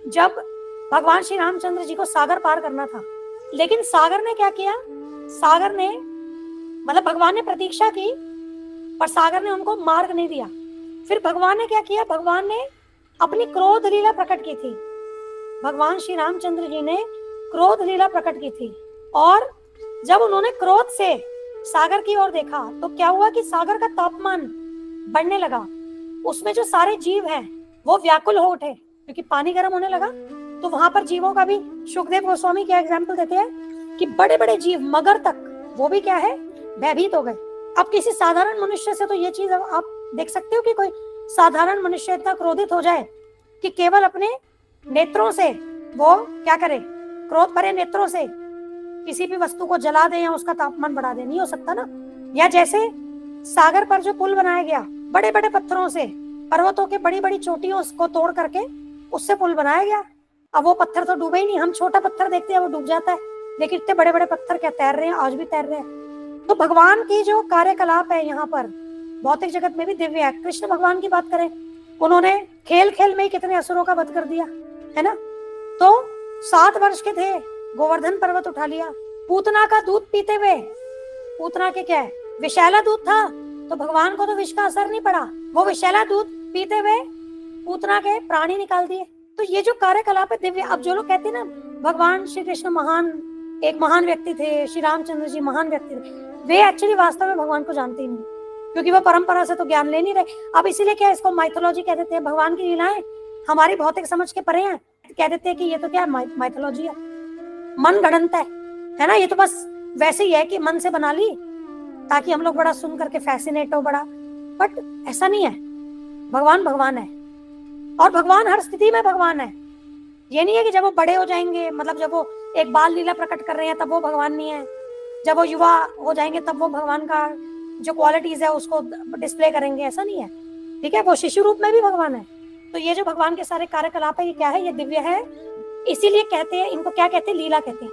जब भगवान श्री रामचंद्र जी को सागर पार करना था, लेकिन सागर ने क्या किया, सागर ने मतलब भगवान ने प्रतीक्षा की पर सागर ने उनको मार्ग नहीं दिया। फिर भगवान ने क्या किया, भगवान ने अपनी क्रोध लीला प्रकट की थी। भगवान श्री रामचंद्र जी ने क्रोध लीला प्रकट की थी और जब उन्होंने क्रोध से सागर की ओर देखा तो क्या हुआ कि सागर का तापमान बढ़ने लगा। उसमें जो सारे जीव हैं वो व्याकुल हो उठे क्योंकि पानी गर्म होने लगा। तो वहां पर जीवों का भी सुखदेव गोस्वामी क्या एग्जाम्पल देते हैं कि बड़े बड़े जीव मगर तक वो भी क्या है, भयभीत हो गए। अब किसी साधारण मनुष्य से तो ये चीज आप देख सकते हो कि कोई साधारण मनुष्य इतना क्रोधित हो जाए कि केवल अपने नेत्रों से वो क्या करे, क्रोध भरे नेत्रों से किसी भी वस्तु को जला दे या उसका तापमान बढ़ा दे, नहीं हो सकता ना। या जैसे सागर पर जो पुल बनाया गया बड़े बड़े पत्थरों से, पर्वतों के बड़ी बड़ी चोटियों को तोड़ करके उससे पुल बनाया गया। अब वो पत्थर तो डूबे ही नहीं, हम छोटा पत्थर देखते हैं वो डूब जाता है, लेकिन इतने बड़े बड़े पत्थर क्या तैर रहे हैं, आज भी तैर रहे हैं। तो भगवान की जो कार्यकलाप है यहाँ पर भौतिक जगत में भी दिव्य है। कृष्ण भगवान की बात करें, उन्होंने खेल खेल में ही कितने असुरों का वध कर दिया है ना। तो 7 वर्ष के थे, गोवर्धन पर्वत उठा लिया। पूतना का दूध पीते हुए, पूतना के क्या है, विषैला दूध था, तो भगवान को तो विष का असर नहीं पड़ा, वो विषैला दूध पीते हुए पूतना के प्राणी निकाल दिए। तो ये जो कार्यकलाप है दिव्य। अब जो लोग कहते हैं ना भगवान श्री कृष्ण एक महान व्यक्ति थे, श्री रामचंद्र जी महान व्यक्ति थे, वे एक्चुअली वास्तव में भगवान को जानते ही नहीं, क्योंकि वो परंपरा से तो ज्ञान ले नहीं रहे। अब इसीलिए क्या इसको माइथोलॉजी कह देते हैं। भगवान की लीलाएं हमारी भौतिक समझ के परे हैं, कह देते हैं कि ये तो क्या माइथोलॉजी है, मन गढ़ंत है ना। ये तो बस वैसे ही है कि मन से बना ली ताकि हम लोग बड़ा सुन करके फैसिनेट हो बड़ा, बट ऐसा नहीं है। भगवान भगवान है और भगवान हर स्थिति में भगवान है। ये नहीं है कि जब वो बड़े हो जाएंगे, मतलब जब वो एक बाल लीला प्रकट कर रहे हैं तब वो भगवान नहीं है, जब वो युवा हो जाएंगे तब वो भगवान का जो क्वालिटीज है उसको डिस्प्ले करेंगे, ऐसा नहीं है। ठीक है, वो शिशु रूप में भी भगवान है। तो ये जो भगवान के सारे कार्यकलाप है ये क्या है, ये दिव्य है। इसीलिए कहते हैं इनको क्या कहते हैं, लीला कहते हैं।